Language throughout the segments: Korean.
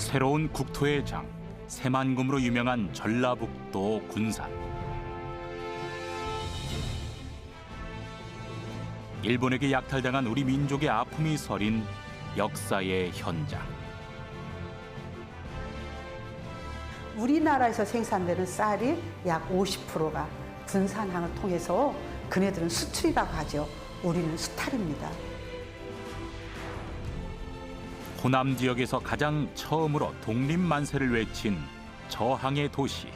새로운 국토의 장, 새만금으로 유명한 전라북도 군산. 일본에게 약탈당한 우리 민족의 아픔이 서린 역사의 현장. 우리나라에서 생산되는 쌀이 약 50%가 군산항을 통해서 그네들은 수출이라고 하죠. 우리는 수탈입니다. 호남 지역에서 가장 처음으로 독립 만세를 외친 저항의 도시.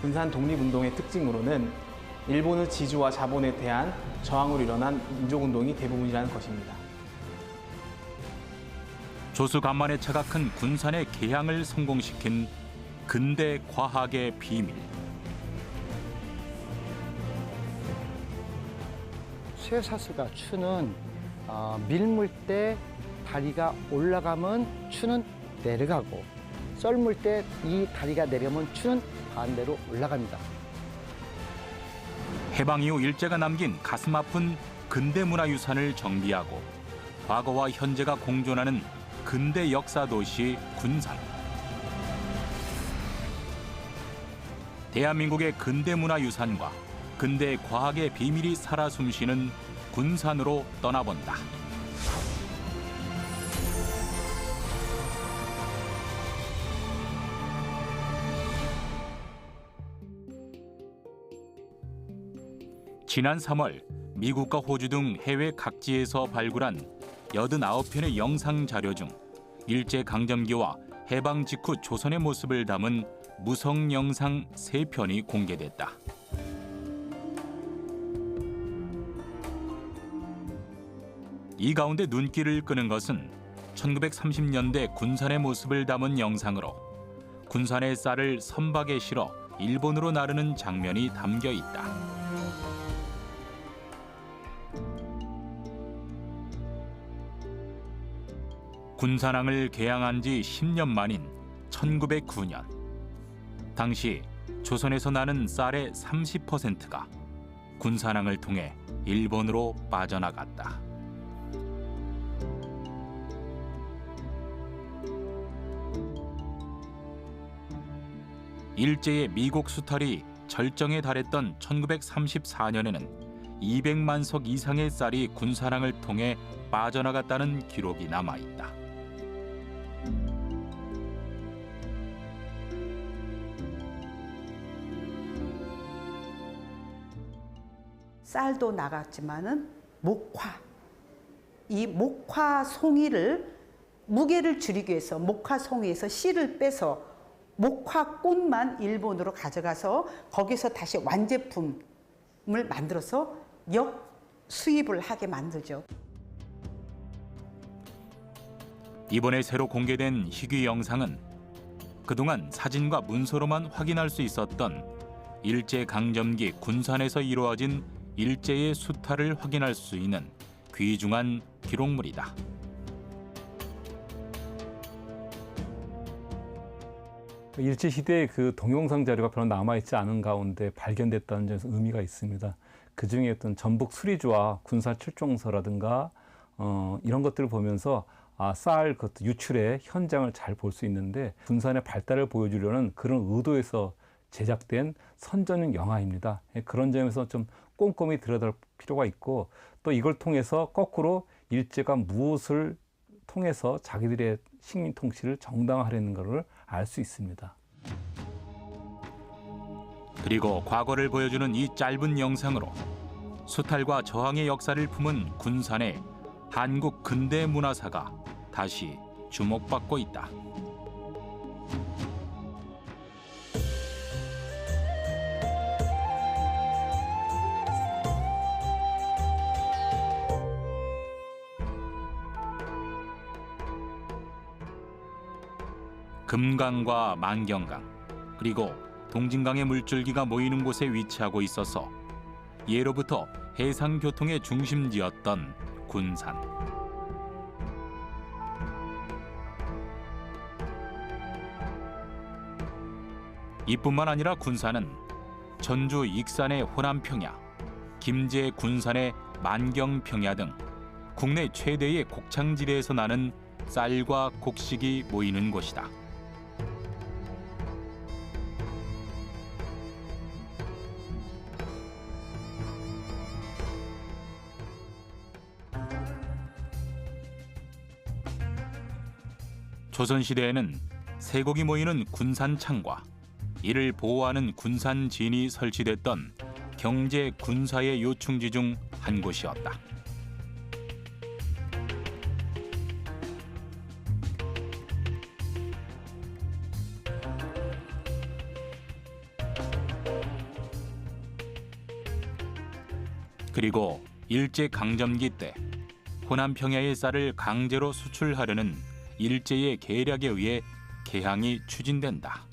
군산 독립운동의 특징으로는 일본의 지주와 자본에 대한 저항으로 일어난 민족운동이 대부분이라는 것입니다. 조수 간만에 차가 큰 군산의 개항을 성공시킨 근대 과학의 비밀. 쇠사슬과 추는 밀물 때 다리가 올라가면 추는 내려가고, 썰물 때 이 다리가 내려면 추는 반대로 올라갑니다. 해방 이후 일제가 남긴 가슴 아픈 근대 문화유산을 정비하고 과거와 현재가 공존하는 근대 역사 도시 군산. 대한민국의 근대 문화유산과 근대 과학의 비밀이 살아 숨쉬는 군산으로 떠나본다. 지난 3월 미국과 호주 등 해외 각지에서 발굴한 89편의 영상 자료 중 일제강점기와 해방 직후 조선의 모습을 담은 무성 영상 3편이 공개됐다. 이 가운데 눈길을 끄는 것은 1930년대 군산의 모습을 담은 영상으로 군산의 쌀을 선박에 실어 일본으로 나르는 장면이 담겨 있다. 군산항을 개항한 지 10년 만인 1909년. 당시 조선에서 나는 쌀의 30%가 군산항을 통해 일본으로 빠져나갔다. 일제의 미국 수탈이 절정에 달했던 1934년에는 200만 석 이상의 쌀이 군산항을 통해 빠져나갔다는 기록이 남아있다. 쌀도 나갔지만은 이 목화 송이를 무게를 줄이기 위해서 목화 송이에서 씨를 빼서 목화 꽃만 일본으로 가져가서 거기서 다시 완제품을 만들어서 역수입을 하게 만들죠. 이번에 새로 공개된 희귀 영상은 그동안 사진과 문서로만 확인할 수 있었던 일제강점기 군산에서 이루어진 일제의 수탈을 확인할 수 있는 귀중한 기록물이다. 일제시대의 그 동영상 자료가 별로 남아있지 않은 가운데 발견됐다는 점에서 의미가 있습니다. 그중에 어떤 전북 수리주와 군사 출종서라든가 이런 것들을 보면서 쌀 유출의 현장을 잘 볼 수 있는데 군산의 발달을 보여주려는 그런 의도에서 제작된 선전용 영화입니다. 그런 점에서 좀 꼼꼼히 들여다볼 필요가 있고, 또 이걸 통해서 거꾸로 일제가 무엇을 통해서 자기들의 식민 통치를 정당화하려는 것을 알 수 있습니다. 그리고 과거를 보여주는 이 짧은 영상으로 수탈과 저항의 역사를 품은 군산의 한국 근대 문화사가 다시 주목받고 있다. 금강과 만경강, 그리고 동진강의 물줄기가 모이는 곳에 위치하고 있어서 예로부터 해상교통의 중심지였던 군산. 이뿐만 아니라 군산은 전주 익산의 호남평야, 김제 군산의 만경평야 등 국내 최대의 곡창지대에서 나는 쌀과 곡식이 모이는 곳이다. 조선시대에는 세곡이 모이는 군산창과 이를 보호하는 군산진이 설치됐던 경제 군사의 요충지 중 한 곳이었다. 그리고 일제강점기 때 호남 평야의 쌀을 강제로 수출하려는 일제의 계략에 의해 개항이 추진된다.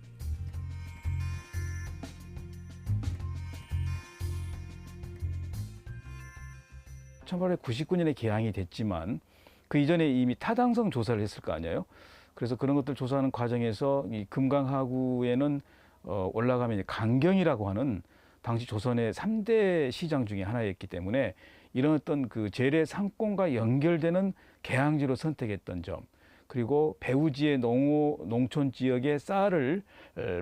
1899년에 개항이 됐지만 그 이전에 이미 타당성 조사를 했을 거 아니에요. 그래서 그런 것들 조사하는 과정에서 이 금강하구에는 올라가면 이제 강경이라고 하는 당시 조선의 3대 시장 중에 하나였기 때문에 이런 어떤 그 재래 상권과 연결되는 개항지로 선택했던 점, 그리고 배후지의 농촌 지역의 쌀을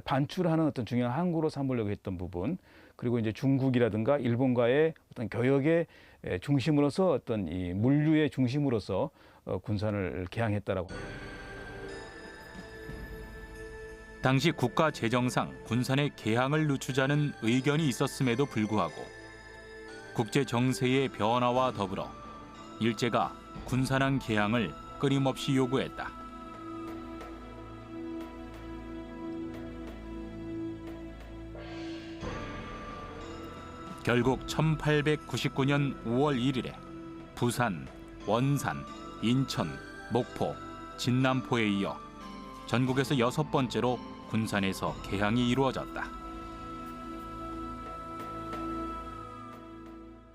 반출하는 어떤 중요한 항구로 삼으려고 했던 부분, 그리고 이제 중국이라든가 일본과의 어떤 교역의 중심으로서 어떤 이 물류의 중심으로서 군산을 개항했다라고. 당시 국가 재정상 군산의 개항을 늦추자는 의견이 있었음에도 불구하고 국제 정세의 변화와 더불어 일제가 군산항 개항을 끊임없이 요구했다. 결국 1899년 5월 1일에 부산, 원산, 인천, 목포, 진남포에 이어 전국에서 6번째로 군산에서 개항이 이루어졌다.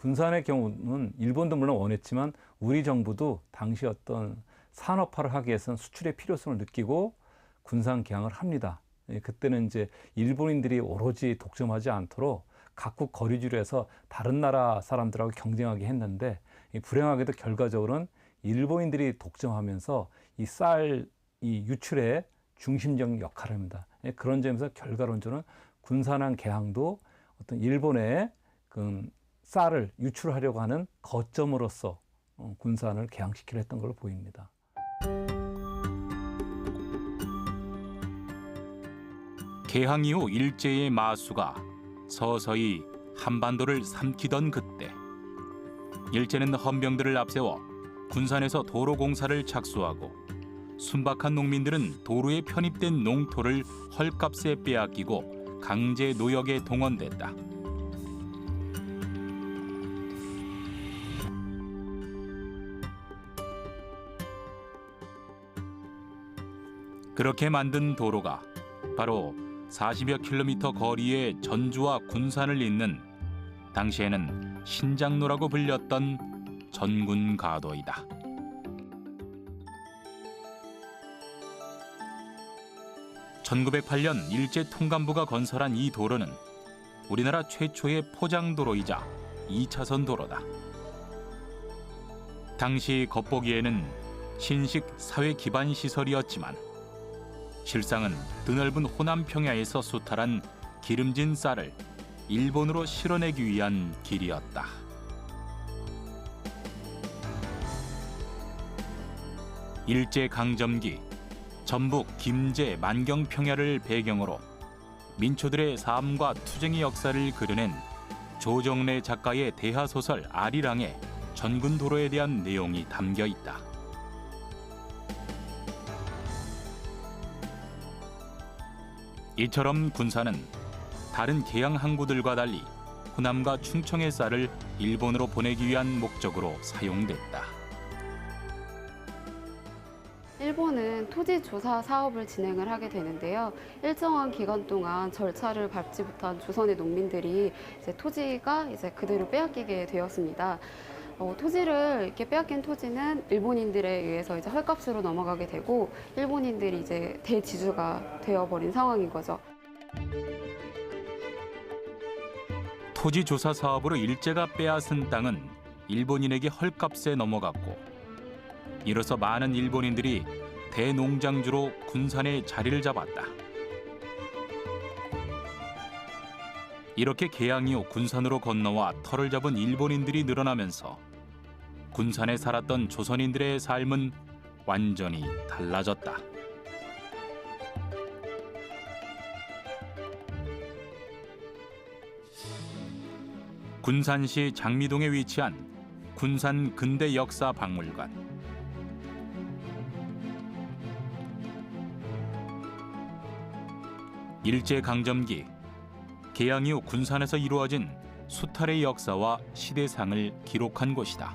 군산의 경우는 일본도 물론 원했지만 우리 정부도 당시 어떤 산업화를 하기 위해서는 수출의 필요성을 느끼고 군산 개항을 합니다. 그때는 이제 일본인들이 오로지 독점하지 않도록 각국 거리주로 해서 다른 나라 사람들하고 경쟁하게 했는데 불행하게도 결과적으로는 일본인들이 독점하면서 이 쌀 유출의 중심적 역할을 합니다. 그런 점에서 결과론적으로는 군산항 개항도 어떤 일본의 그 쌀을 유출하려고 하는 거점으로서 군산을 개항시키려 했던 걸로 보입니다. 개항 이후 일제의 마수가 서서히 한반도를 삼키던 그때 일제는 헌병들을 앞세워 군산에서 도로 공사를 착수하고 순박한 농민들은 도로에 편입된 농토를 헐값에 빼앗기고 강제 노역에 동원됐다. 그렇게 만든 도로가 바로 40여 킬로미터 거리의 전주와 군산을 잇는 당시에는 신장로라고 불렸던 전군가도이다. (1908년) 일제 통감부가 건설한 이 도로는 우리나라 최초의 포장도로이자 2차선 도로다. 당시 겉보기에는 신식 사회 기반 시설이었지만 실상은 드넓은 호남 평야에서 수탈한 기름진 쌀을 일본으로 실어내기 위한 길이었다. 일제 강점기 전북, 김제, 만경 평야를 배경으로 민초들의 삶과 투쟁의 역사를 그려낸 조정래 작가의 대하소설 아리랑에 전군도로에 대한 내용이 담겨 있다. 이처럼 군산은 다른 개항 항구들과 달리 호남과 충청의 쌀을 일본으로 보내기 위한 목적으로 사용됐다. 일본은 토지 조사 사업을 진행을 하게 되는데요. 일정한 기간 동안 절차를 밟지 못한 조선의 농민들이 토지가 그대로 빼앗기게 되었습니다. 토지를 이렇게 빼앗긴 토지는 일본인들에 의해서 헐값으로 넘어가게 되고 일본인들이 대지주가 되어버린 상황인 거죠. 토지 조사 사업으로 일제가 빼앗은 땅은 일본인에게 헐값에 넘어갔고 이로써 많은 일본인들이 대농장주로 군산에 자리를 잡았다. 이렇게 개항 이후 군산으로 건너와 터를 잡은 일본인들이 늘어나면서 군산에 살았던 조선인들의 삶은 완전히 달라졌다. 군산시 장미동에 위치한 군산 근대 역사 박물관. 일제강점기 개항 이후 군산에서 이루어진 수탈의 역사와 시대상을 기록한 곳이다.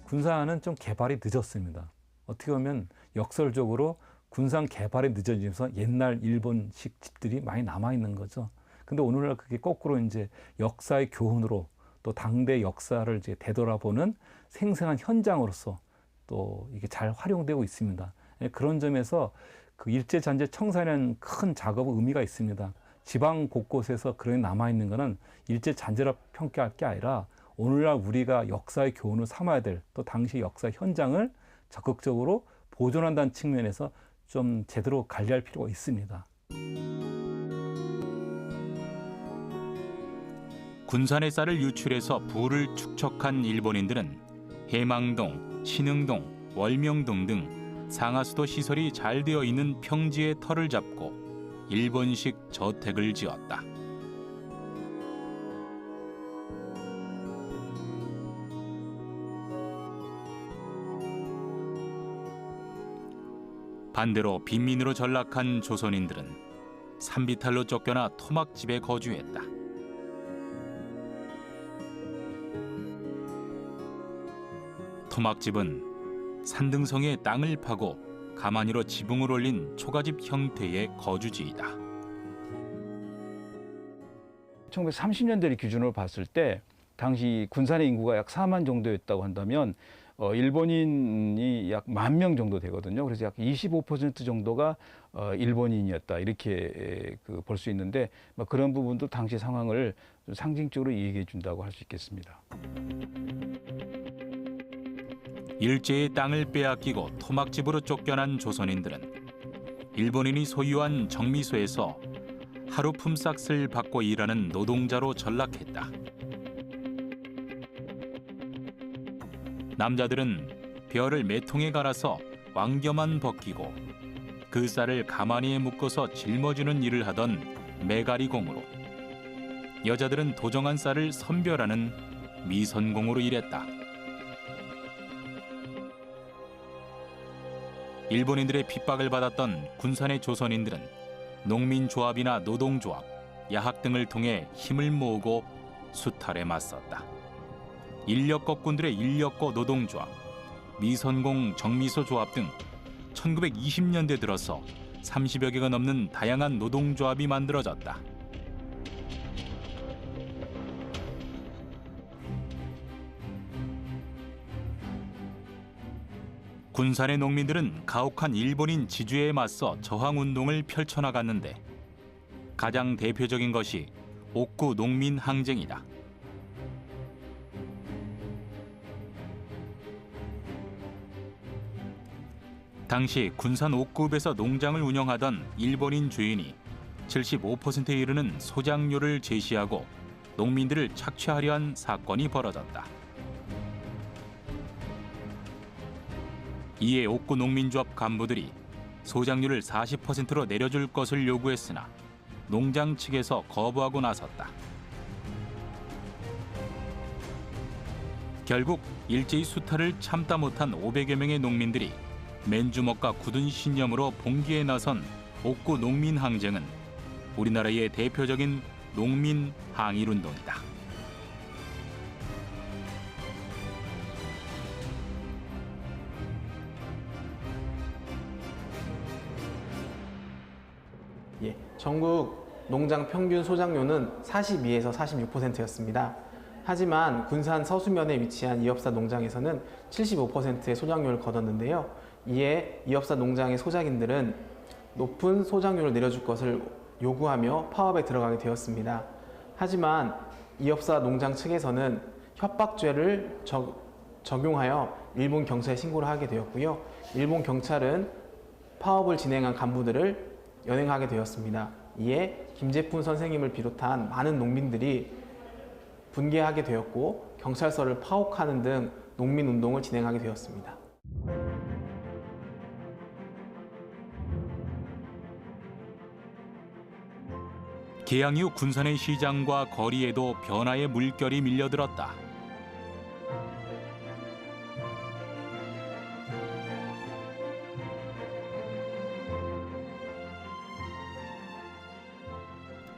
군산은 좀 개발이 늦었습니다. 어떻게 보면 역설적으로 군산 개발이 늦어지면서 옛날 일본식 집들이 많이 남아 있는 거죠. 근데 오늘날 그게 거꾸로 이제 역사의 교훈으로 또 당대 역사를 이제 되돌아보는 생생한 현장으로서 또 이게 잘 활용되고 있습니다. 그런 점에서 그 일제잔재 청산이라는 큰 작업의 의미가 있습니다. 지방 곳곳에서 그런 게 남아 있는 거는 일제잔재라 평가할 게 아니라 오늘날 우리가 역사의 교훈을 삼아야 될 또 당시 역사 현장을 적극적으로 보존한다는 측면에서 좀 제대로 관리할 필요가 있습니다. 군산의 쌀을 유출해서 부를 축적한 일본인들은 해망동, 신흥동, 월명동 등 상하수도 시설이 잘 되어 있는 평지에 터를 잡고 일본식 저택을 지었다. 반대로 빈민으로 전락한 조선인들은 산비탈로 쫓겨나 토막집에 거주했다. 토막집은 산등성에 땅을 파고 가마니로 지붕을 올린 초가집 형태의 거주지이다. 1930년대 기준으로 봤을 때 당시 군산의 인구가 약 4만 정도였다고 한다면 일본인이 약 10,000명 정도 되거든요. 그래서 약 25% 정도가 일본인이었다 이렇게 볼 수 있는데 그런 부분도 당시 상황을 좀 상징적으로 이해해 준다고 할 수 있겠습니다. 일제의 땅을 빼앗기고 토막집으로 쫓겨난 조선인들은 일본인이 소유한 정미소에서 하루 품삯을 받고 일하는 노동자로 전락했다. 남자들은 벼를 매통에 갈아서 왕겨만 벗기고 그 쌀을 가마니에 묶어서 짊어지는 일을 하던 매가리공으로, 여자들은 도정한 쌀을 선별하는 미선공으로 일했다. 일본인들의 핍박을 받았던 군산의 조선인들은 농민조합이나 노동조합, 야학 등을 통해 힘을 모으고 수탈에 맞섰다. 인력거꾼들의 인력거 노동조합, 미선공 정미소 조합 등 1920년대 들어서 30여 개가 넘는 다양한 노동조합이 만들어졌다. 군산의 농민들은 가혹한 일본인 지주에 맞서 저항운동을 펼쳐나갔는데 가장 대표적인 것이 옥구 농민 항쟁이다. 당시 군산 옥구읍에서 농장을 운영하던 일본인 주인이 75%에 이르는 소장료를 제시하고 농민들을 착취하려 한 사건이 벌어졌다. 이에 옥구 농민조합 간부들이 소장료를 40%로 내려줄 것을 요구했으나 농장 측에서 거부하고 나섰다. 결국 일제히 수탈을 참다 못한 500여 명의 농민들이 맨주먹과 굳은 신념으로 봉기에 나선 옥구 농민 항쟁은 우리나라의 대표적인 농민 항일 운동이다. 전국 농장 평균 소장료는 42에서 46%였습니다. 하지만 군산 서수면에 위치한 이업사 농장에서는 75%의 소장료를 거뒀는데요. 이에 이업사 농장의 소작인들은 높은 소장료를 내려줄 것을 요구하며 파업에 들어가게 되었습니다. 하지만 이업사 농장 측에서는 협박죄를 적용하여 일본 경찰에 신고를 하게 되었고요. 일본 경찰은 파업을 진행한 간부들을 연행하게 되었습니다. 이에 김재푼 선생님을 비롯한 많은 농민들이 분개하게 되었고 경찰서를 파옥하는 등 농민운동을 진행하게 되었습니다. 개항 이후 군산의 시장과 거리에도 변화의 물결이 밀려들었다.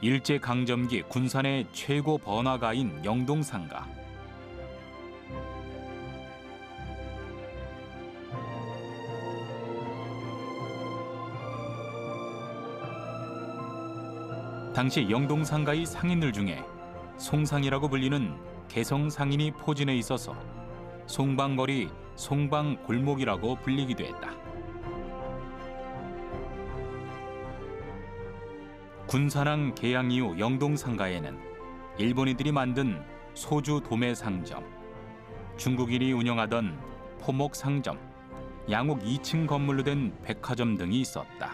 일제강점기 군산의 최고 번화가인 영동상가. 당시 영동상가의 상인들 중에 송상이라고 불리는 개성 상인이 포진해 있어서 송방거리, 송방골목이라고 불리기도 했다. 군산항 개항 이후 영동상가에는 일본인들이 만든 소주 도매 상점, 중국인이 운영하던 포목 상점, 양옥 2층 건물로 된 백화점 등이 있었다.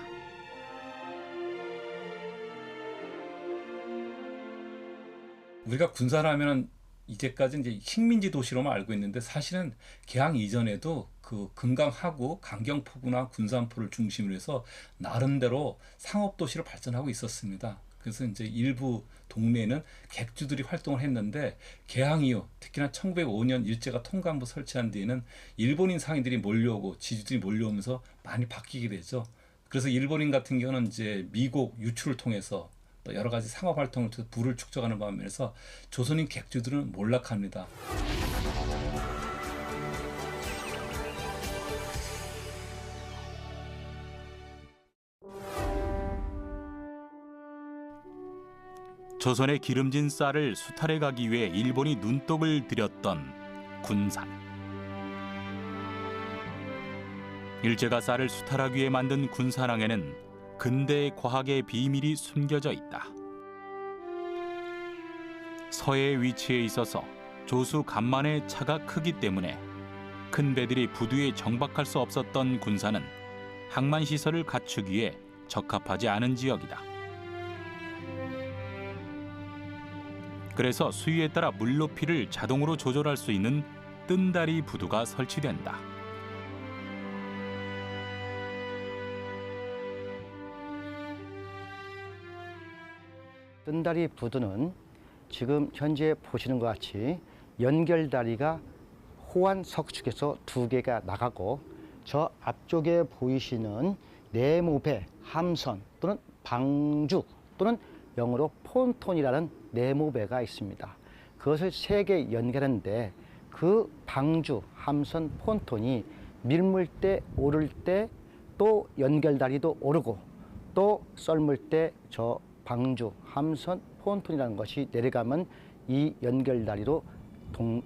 우리가 군산하면은 이제까지 이제 식민지 도시로만 알고 있는데 사실은 개항 이전에도 그 금강하구, 강경포구나 군산포를 중심으로 해서 나름대로 상업 도시를 발전하고 있었습니다. 그래서 이제 일부 동네에는 객주들이 활동을 했는데 개항 이후 특히나 1905년 일제가 통감부 설치한 뒤에는 일본인 상인들이 몰려오고 지주들이 몰려오면서 많이 바뀌게 되죠. 그래서 일본인 같은 경우는 이제 미국 유출을 통해서 또 여러 가지 상업 활동을 통해서 부를 축적하는 반면에서 조선인 객주들은 몰락합니다. 조선의 기름진 쌀을 수탈해 가기 위해 일본이 눈독을 들였던 군산. 일제가 쌀을 수탈하기 위해 만든 군산항에는 근대 과학의 비밀이 숨겨져 있다. 서해에 위치해 있어서 조수 간만의 차가 크기 때문에 큰 배들이 부두에 정박할 수 없었던 군산은 항만 시설을 갖추기에 적합하지 않은 지역이다. 그래서 수위에 따라 물 높이를 자동으로 조절할 수 있는 뜬다리 부두가 설치된다. 뜬다리 부두는 지금 현재 보시는 것 같이 연결다리가 호환 석축에서 2개가 나가고 저 앞쪽에 보이시는 네모배, 함선 또는 방주 또는 영어로 폰톤이라는 네모배가 있습니다. 그것을 3개 연결하는데 그 방주, 함선, 폰톤이 밀물 때 오를 때 또 연결다리도 오르고 또 썰물 때 저 방주, 함선, 폰톤이라는 것이 내려가면 이 연결다리로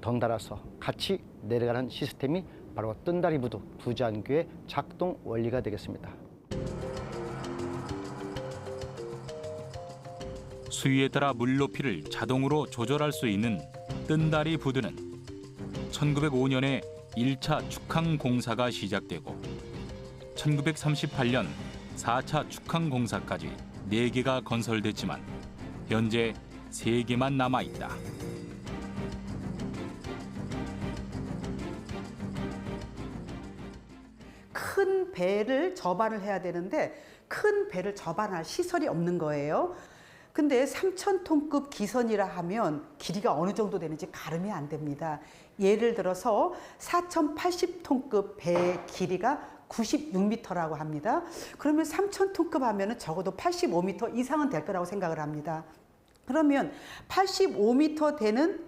덩달아서 같이 내려가는 시스템이 바로 뜬다리 부두, 부자안교의 작동 원리가 되겠습니다. 수위에 따라 물 높이를 자동으로 조절할 수 있는 뜬다리 부두는 1905년에 1차 축항 공사가 시작되고 1938년 4차 축항 공사까지 4개가 건설됐지만 현재 3개만 남아있다. 큰 배를 접안을 해야 되는데 큰 배를 접안할 시설이 없는 거예요. 근데 3,000톤급 기선이라 하면 길이가 어느 정도 되는지 가름이 안 됩니다. 예를 들어서 4,080톤급 배 길이가 96m라고 합니다. 그러면 3,000톤급 하면은 적어도 85m 이상은 될 거라고 생각을 합니다. 그러면 85m 되는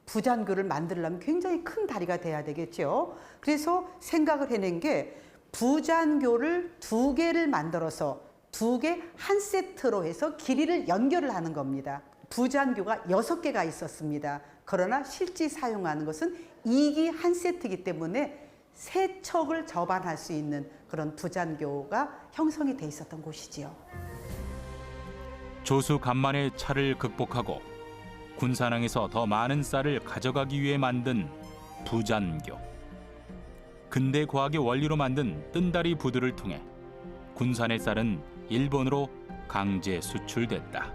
부잔교를 만들려면 굉장히 큰 다리가 돼야 되겠죠. 그래서 생각을 해낸 게 부잔교를 2개를 만들어서 2개 한 세트로 해서 길이를 연결을 하는 겁니다. 부잔교가 6개가 있었습니다. 그러나 실제 사용하는 것은 2기 한 세트이기 때문에 3척을 접안할 수 있는 그런 부잔교가 형성이 돼 있었던 곳이지요. 조수 간만에 차를 극복하고 군산항에서 더 많은 쌀을 가져가기 위해 만든 부잔교. 근대 과학의 원리로 만든 뜬다리 부두를 통해 군산의 쌀은 일본으로 강제 수출됐다.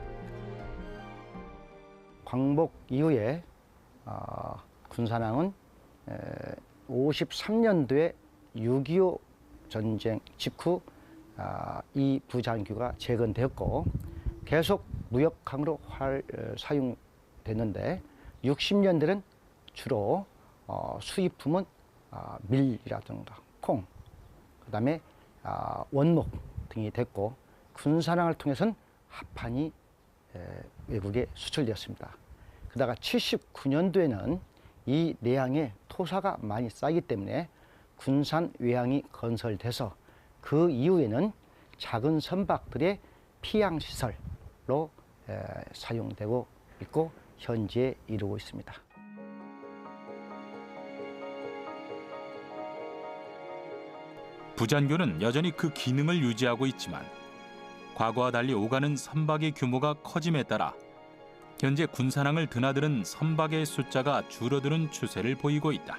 광복 이후에 군산항은 53년도에 6.25 전쟁 직후 이 부잔교가 재건되었고 계속 무역항으로 사용됐는데 60년대는 주로 수입품은 밀이라든가 콩, 그다음에 원목 등이 됐고 군산항을 통해서는 합판이 외국에 수출되었습니다. 그러다가 79년도에는 이 내항에 토사가 많이 쌓이기 때문에 군산 외항이 건설돼서 그 이후에는 작은 선박들의 피양시설로 사용되고 있고 현재 이루고 있습니다. 부잔교는 여전히 그 기능을 유지하고 있지만 과거와 달리 오가는 선박의 규모가 커짐에 따라 현재 군산항을 드나드는 선박의 숫자가 줄어드는 추세를 보이고 있다.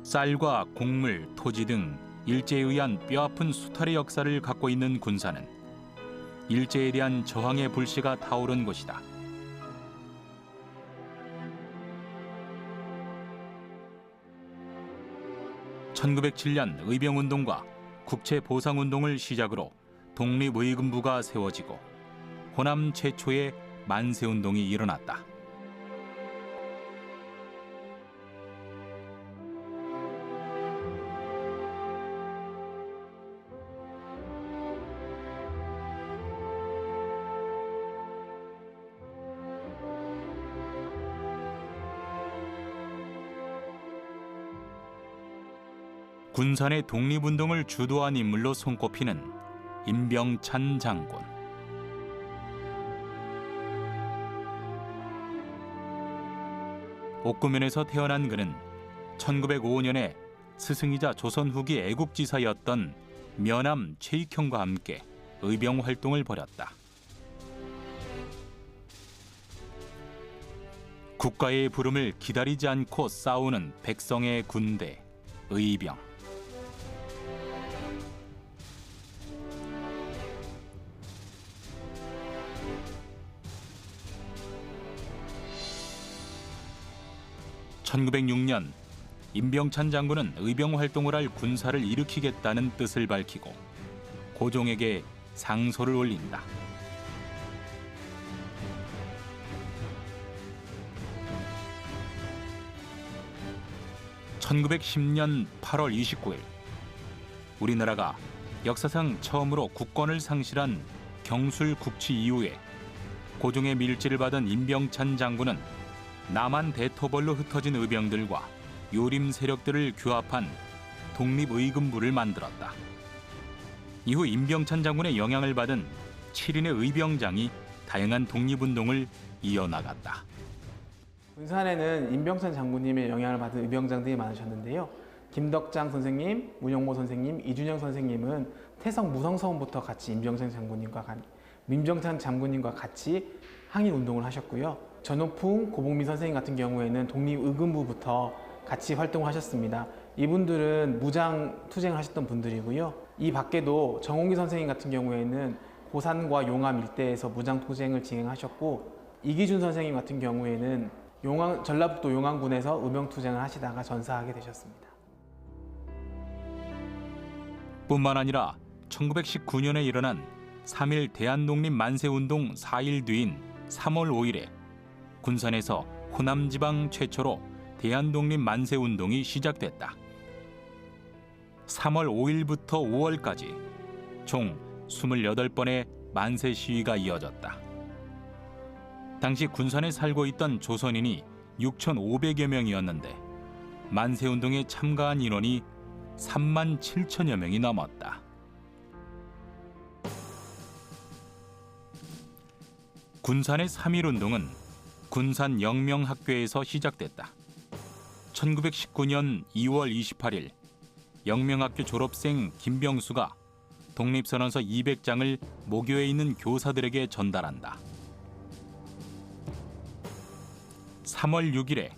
쌀과 곡물, 토지 등 일제에 의한 뼈아픈 수탈의 역사를 갖고 있는 군산은 일제에 대한 저항의 불씨가 타오른 곳이다. (1907년) 의병운동과 국채보상운동을 시작으로 독립의금부가 세워지고 호남 최초의 만세운동이 일어났다. 군산의 독립운동을 주도한 인물로 손꼽히는 임병찬 장군. 옥구면에서 태어난 그는 1905년에 스승이자 조선 후기 애국지사였던 면함 최익형과 함께 의병 활동을 벌였다. 국가의 부름을 기다리지 않고 싸우는 백성의 군대, 의병. (1906년) 임병찬 장군은 의병 활동을 할 군사를 일으키겠다는 뜻을 밝히고 고종에게 상소를 올린다. (1910년 8월 29일) 우리나라가 역사상 처음으로 국권을 상실한 경술 국치 이후에 고종의 밀지를 받은 임병찬 장군은 남한 대토벌로 흩어진 의병들과 요림 세력들을 규합한 독립의금부를 만들었다. 이후 임병찬 장군의 영향을 받은 7인의 의병장이 다양한 독립운동을 이어나갔다. 군산에는 임병찬 장군님의 영향을 받은 의병장들이 많으셨는데요. 김덕장 선생님, 문용모 선생님, 이준영 선생님은 태성 무성서원부터 같이 임병찬 장군님과 같이 항일 운동을 하셨고요. 전호풍, 고복민 선생님 같은 경우에는 독립의금부부터 같이 활동을 하셨습니다. 이분들은 무장 투쟁을 하셨던 분들이고요. 이 밖에도 정홍기 선생님 같은 경우에는 고산과 용암 일대에서 무장 투쟁을 진행하셨고, 이기준 선생님 같은 경우에는 전라북도 용암군에서 의병 투쟁을 하시다가 전사하게 되셨습니다. 뿐만 아니라 1919년에 일어난 3.1 대한독립 만세운동 4일 뒤인 3월 5일에 군산에서 호남지방 최초로 대한독립 만세운동이 시작됐다. 3월 5일부터 5월까지 총 28번의 만세 시위가 이어졌다. 당시 군산에 살고 있던 조선인이 6,500여 명이었는데 만세운동에 참가한 인원이 3만 7천여 명이 넘었다. 군산의 3.1운동은 군산 영명학교에서 시작됐다. 1919년 2월 28일 영명학교 졸업생 김병수가 독립선언서 200장을 모교에 있는 교사들에게 전달한다. 3월 6일에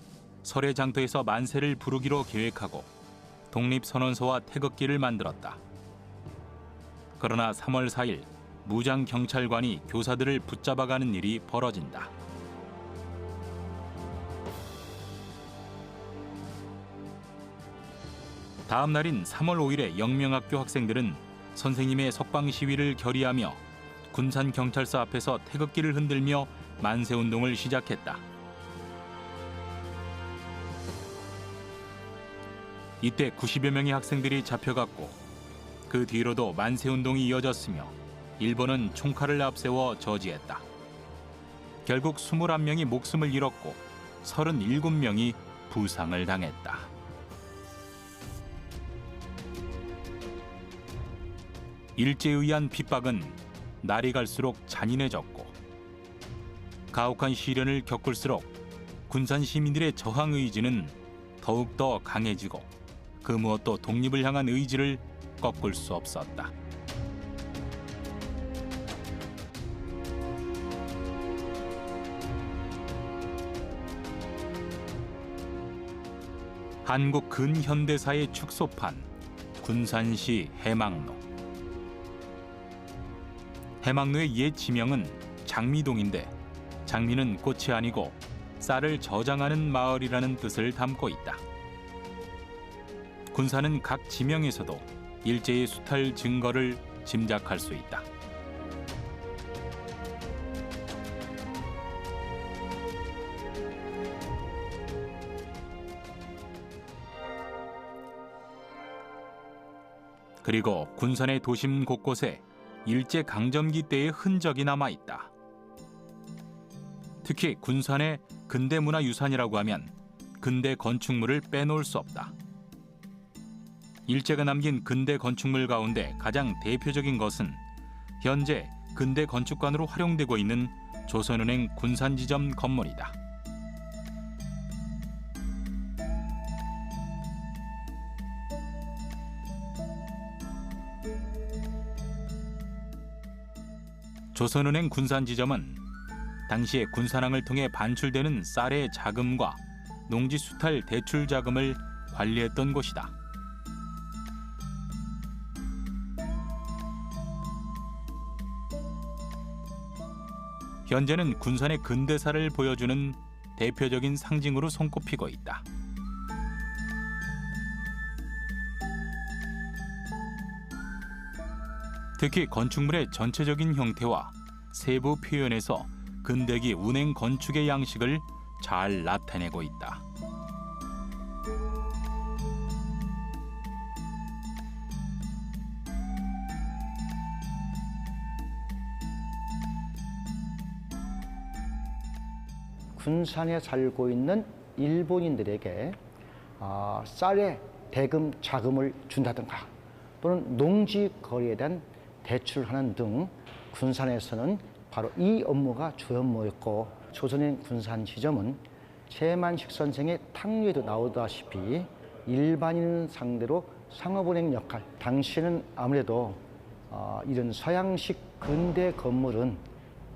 설해장터에서 만세를 부르기로 계획하고 독립선언서와 태극기를 만들었다. 그러나 3월 4일 무장경찰관이 교사들을 붙잡아가는 일이 벌어진다. 다음 날인 3월 5일에 영명학교 학생들은 선생님의 석방 시위를 결의하며 군산경찰서 앞에서 태극기를 흔들며 만세운동을 시작했다. 이때 90여 명의 학생들이 잡혀갔고 그 뒤로도 만세운동이 이어졌으며 일본은 총칼을 앞세워 저지했다. 결국 21명이 목숨을 잃었고 37명이 부상을 당했다. 일제에 의한 핍박은 날이 갈수록 잔인해졌고 가혹한 시련을 겪을수록 군산 시민들의 저항 의지는 더욱더 강해지고 그 무엇도 독립을 향한 의지를 꺾을 수 없었다. 한국 근현대사의 축소판 군산시 해망로. 해망로의 옛 지명은 장미동인데 장미는 꽃이 아니고 쌀을 저장하는 마을이라는 뜻을 담고 있다. 군산은 각 지명에서도 일제의 수탈 증거를 짐작할 수 있다. 그리고 군산의 도심 곳곳에 일제 강점기 때의 흔적이 남아 있다. 특히 군산의 근대문화유산이라고 하면 근대 건축물을 빼놓을 수 없다. 일제가 남긴 근대 건축물 가운데 가장 대표적인 것은 현재 근대 건축관으로 활용되고 있는 조선은행 군산지점 건물이다. 조선은행 군산지점은 당시에 군산항을 통해 반출되는 쌀의 자금과 농지수탈 대출 자금을 관리했던 곳이다. 현재는 군산의 근대사를 보여주는 대표적인 상징으로 손꼽히고 있다. 특히 건축물의 전체적인 형태와 세부 표현에서 근대기 운행 건축의 양식을 잘 나타내고 있다. 군산에 살고 있는 일본인들에게 쌀의 대금 자금을 준다든가 또는 농지 거래에 대한 대출하는 등 군산에서는 바로 이 업무가 주 업무였고, 조선인 군산지점은 최만식 선생의 탕류에도 나오다시피 일반인 상대로 상업은행 역할, 당시에는 아무래도 이런 서양식 근대 건물은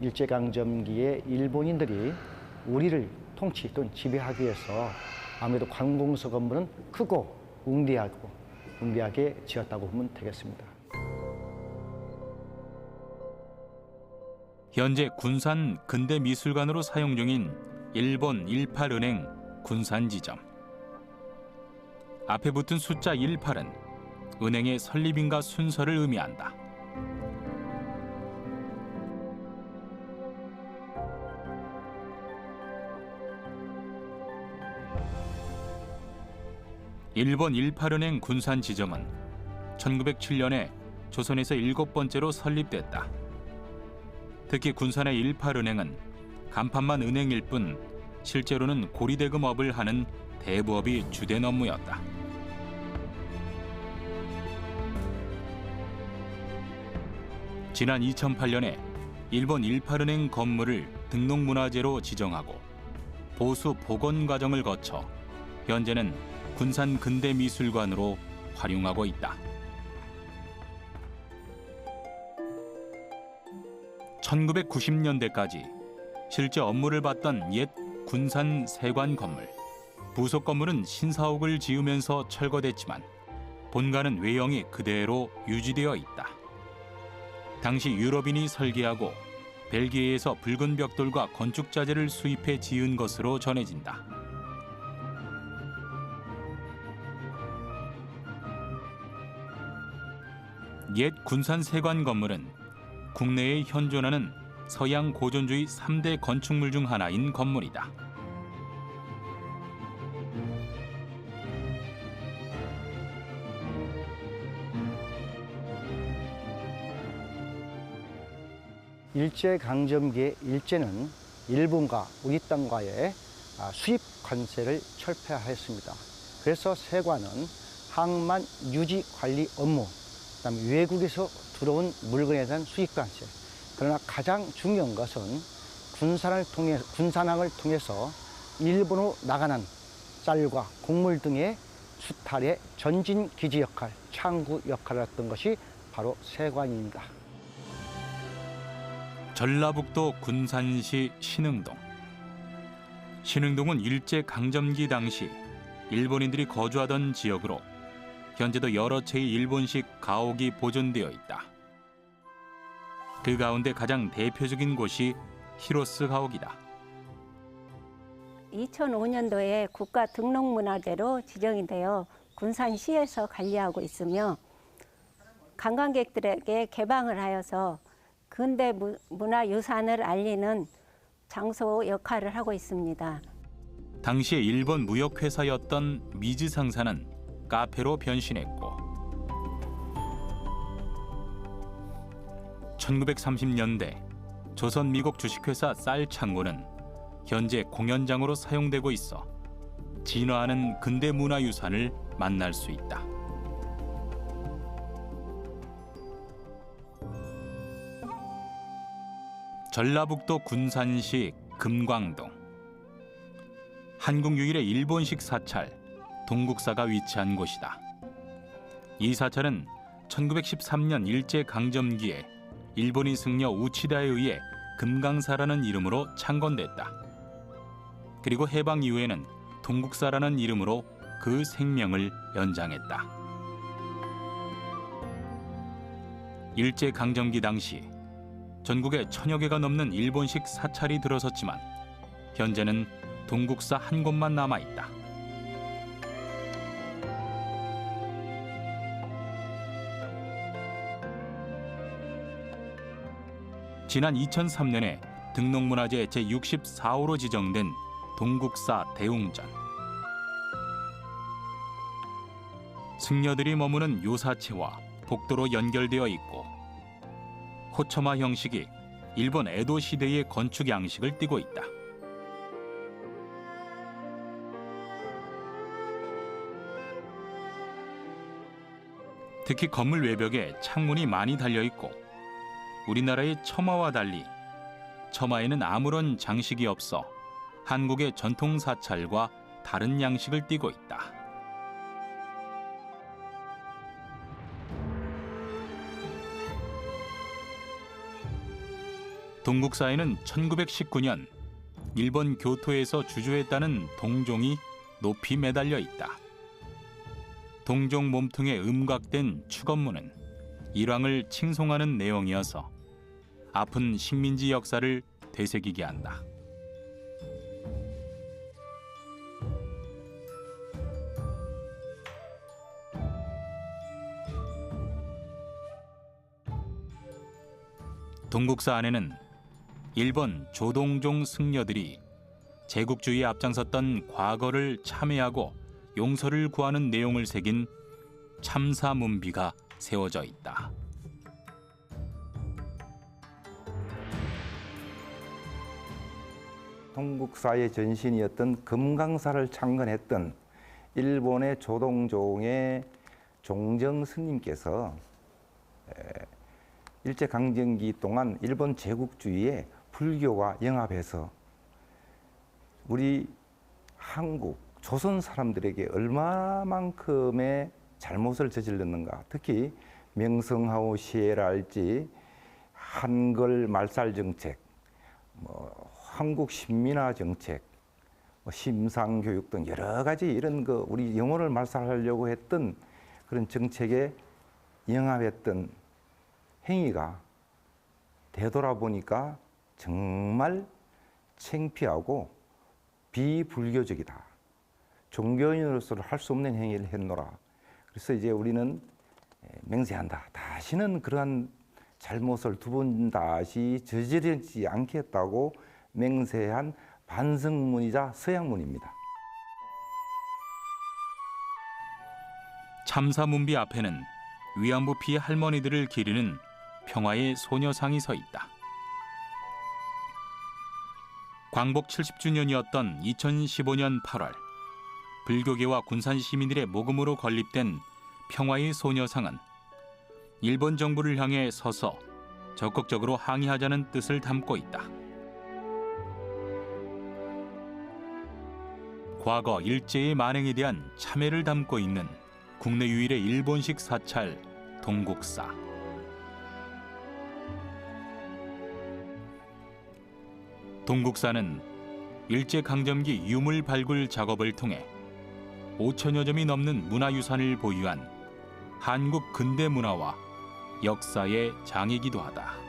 일제강점기에 일본인들이 우리를 통치 또는 지배하기 위해서 아무래도 관공서 건물은 크고 웅대하게 지었다고 보면 되겠습니다. 현재 군산 근대미술관으로 사용 중인 일본 18은행 군산지점. 앞에 붙은 숫자 18은 은행의 설립인가 순서를 의미한다. 일본 18은행 군산지점은 1907년에 조선에서 7번째로 설립됐다. 특히 군산의 18은행은 간판만 은행일 뿐 실제로는 고리대금업을 하는 대부업이 주된 업무였다. 지난 2008년에 일본 18은행 건물을 등록문화재로 지정하고 보수 복원 과정을 거쳐 현재는 군산 근대미술관으로 활용하고 있다. 1990년대까지 실제 업무를 봤던 옛 군산 세관 건물. 부속 건물은 신사옥을 지으면서 철거됐지만 본관은 외형이 그대로 유지되어 있다. 당시 유럽인이 설계하고 벨기에에서 붉은 벽돌과 건축 자재를 수입해 지은 것으로 전해진다. 옛 군산 세관 건물은 국내에 현존하는 서양 고전주의 3대 건축물 중 하나인 건물이다. 일제강점기의 일제는 일본과 우리 땅과의 수입 관세를 철폐하였습니다. 그래서 세관은 항만 유지 관리 업무, 그다음에 외국에서 들어온 물건에 대한 수입 관세. 그러나 가장 중요한 것은 군산항을 통해서 일본으로 나가는 쌀과 곡물 등의 수탈의 전진 기지 역할, 창구 역할을 했던 것이 바로 세관입니다. 전라북도 군산시 신흥동. 신흥동은 일제강점기 당시 일본인들이 거주하던 지역으로 현재도 여러 채의 일본식 가옥이 보존되어 있다. 그 가운데 가장 대표적인 곳이 히로스 가옥이다. 2005년도에 국가 등록문화재로 지정이 되어 군산시에서 관리하고 있으며 관광객들에게 개방을 하여서 근대 문화유산을 알리는 장소 역할을 하고 있습니다. 당시에 일본 무역회사였던 미즈상사는 카페로 변신했고 1930년대 조선 미국 주식회사 쌀 창고는 현재 공연장으로 사용되고 있어 진화하는 근대 문화유산을 만날 수 있다. 전라북도 군산시 금광동. 한국 유일의 일본식 사찰 동국사가 위치한 곳이다. 이 사찰은 1913년 일제강점기에 일본인 승려 우치다에 의해 금강사라는 이름으로 창건됐다. 그리고 해방 이후에는 동국사라는 이름으로 그 생명을 연장했다. 일제강점기 당시 전국에 1000여 개가 넘는 일본식 사찰이 들어섰지만 현재는 동국사 한 곳만 남아있다. 지난 2003년에 등록문화재 제64호로 지정된 동국사 대웅전. 승려들이 머무는 요사체와 복도로 연결되어 있고 호처마 형식이 일본 에도 시대의 건축 양식을 띠고 있다. 특히 건물 외벽에 창문이 많이 달려 있고 우리나라의 처마와 달리 처마에는 아무런 장식이 없어 한국의 전통 사찰과 다른 양식을 띠고 있다. 동국사에는 1919년 일본 교토에서 주조했다는 동종이 높이 매달려 있다. 동종 몸통에 음각된 축업무는 일왕을 칭송하는 내용이어서 아픈 식민지 역사를 되새기게 한다. 동국사 안에는 일본 조동종 승려들이 제국주의에 앞장섰던 과거를 참회하고 용서를 구하는 내용을 새긴 참사문비가 세워져 있다. 동국사의 전신이었던 금강사를 창건했던 일본의 조동종의 종정 스님께서 일제강점기 동안 일본 제국주의에 불교와 영합해서 우리 한국 조선 사람들에게 얼마만큼의 잘못을 저질렀는가. 특히 명성하고 시해랄지 한글 말살 정책, 한국 신민화 정책, 심상교육 등 여러 가지 이런 우리 영혼을 말살하려고 했던 그런 정책에 영합했던 행위가 되돌아보니까 정말 창피하고 비불교적이다. 종교인으로서 할 수 없는 행위를 했노라. 그래서 이제 우리는 맹세한다. 다시는 그러한 잘못을 두 번 다시 저지르지 않겠다고 맹세한 반성문이자 서약문입니다. 참사문비 앞에는 위안부 피해 할머니들을 기리는 평화의 소녀상이 서 있다. 광복 70주년이었던 2015년 8월 불교계와 군산 시민들의 모금으로 건립된 평화의 소녀상은 일본 정부를 향해 서서 적극적으로 항의하자는 뜻을 담고 있다. 과거 일제의 만행에 대한 참회를 담고 있는 국내 유일의 일본식 사찰 동국사. 동국사는 일제강점기 유물 발굴 작업을 통해 5천여 점이 넘는 문화유산을 보유한 한국 근대 문화와 역사의 장이기도 하다.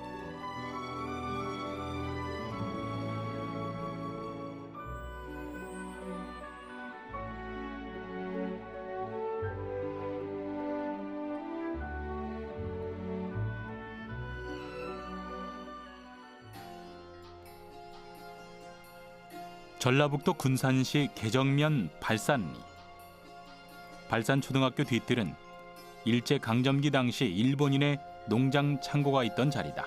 전라북도 군산시 계정면 발산리. 발산초등학교 뒤뜰은 일제강점기 당시 일본인의 농장 창고가 있던 자리다.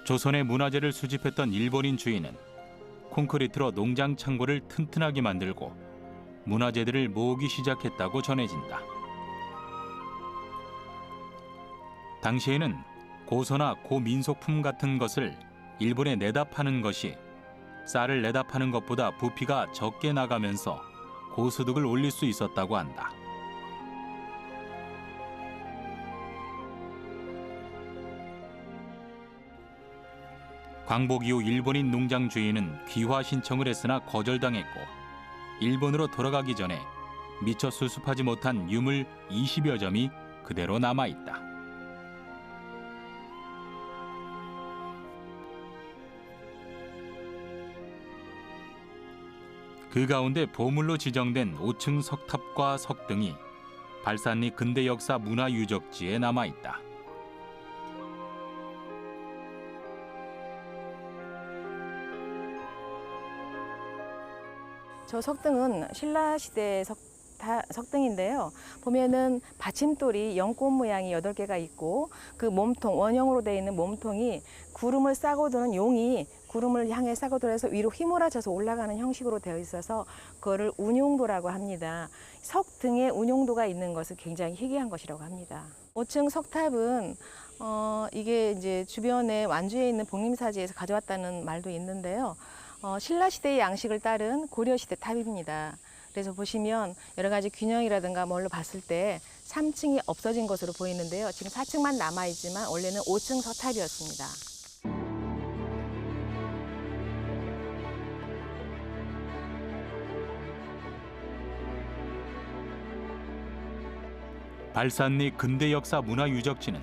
조선의 문화재를 수집했던 일본인 주인은 콘크리트로 농장 창고를 튼튼하게 만들고 문화재들을 모으기 시작했다고 전해진다. 당시에는 고서나 고민속품 같은 것을 일본에 내다 파는 것이 쌀을 내다 파는 것보다 부피가 적게 나가면서 고소득을 올릴 수 있었다고 한다. 광복 이후 일본인 농장 주인은 귀화 신청을 했으나 거절당했고 일본으로 돌아가기 전에 미처 수습하지 못한 유물 20여 점이 그대로 남아있다. 그 가운데 보물로 지정된 5층 석탑과 석등이 발산리 근대역사 문화유적지에 남아있다. 저 석등은 신라시대 석등인데요. 보면은 받침돌이 연꽃 모양이 8개가 있고 그 몸통, 원형으로 되어 있는 몸통이 구름을 싸고 도는 용이 구름을 향해 싸고 돌아서 위로 휘몰아쳐서 올라가는 형식으로 되어 있어서 그거를 운용도라고 합니다. 석등에 운용도가 있는 것은 굉장히 희귀한 것이라고 합니다. 5층 석탑은 이게 이제 주변에 완주에 있는 복림사지에서 가져왔다는 말도 있는데요. 신라시대의 양식을 따른 고려시대 탑입니다. 그래서 보시면 여러 가지 균형이라든가 뭘로 봤을 때 3층이 없어진 것으로 보이는데요. 지금 4층만 남아있지만 원래는 5층 서탑이었습니다. 발산리 근대역사 문화유적지는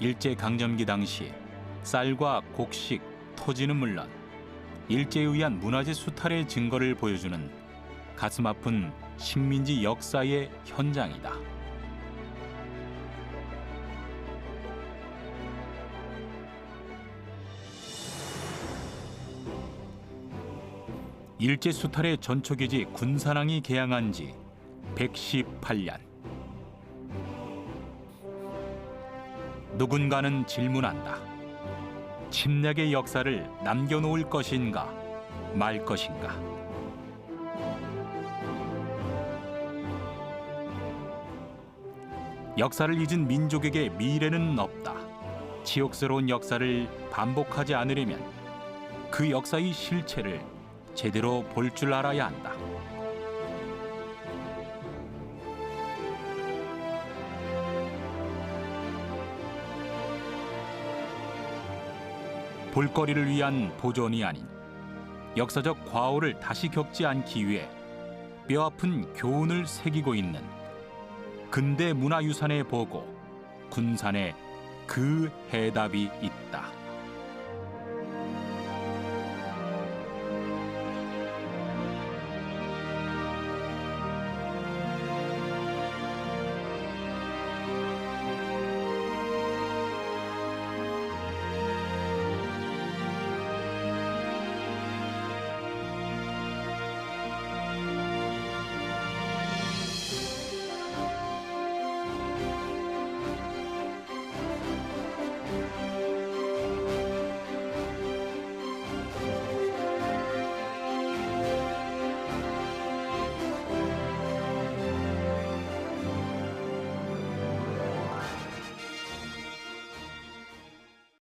일제강점기 당시 쌀과 곡식, 토지는 물론 일제에 의한 문화재 수탈의 증거를 보여주는 가슴 아픈 식민지 역사의 현장이다. 일제 수탈의 전초기지 군산항이 개항한 지 118년. 누군가는 질문한다. 침략의 역사를 남겨놓을 것인가 말 것인가. 역사를 잊은 민족에게 미래는 없다. 치욕스러운 역사를 반복하지 않으려면 그 역사의 실체를 제대로 볼 줄 알아야 한다. 볼거리를 위한 보존이 아닌 역사적 과오를 다시 겪지 않기 위해 뼈아픈 교훈을 새기고 있는 근대 문화유산의 보고 군산에 그 해답이 있다.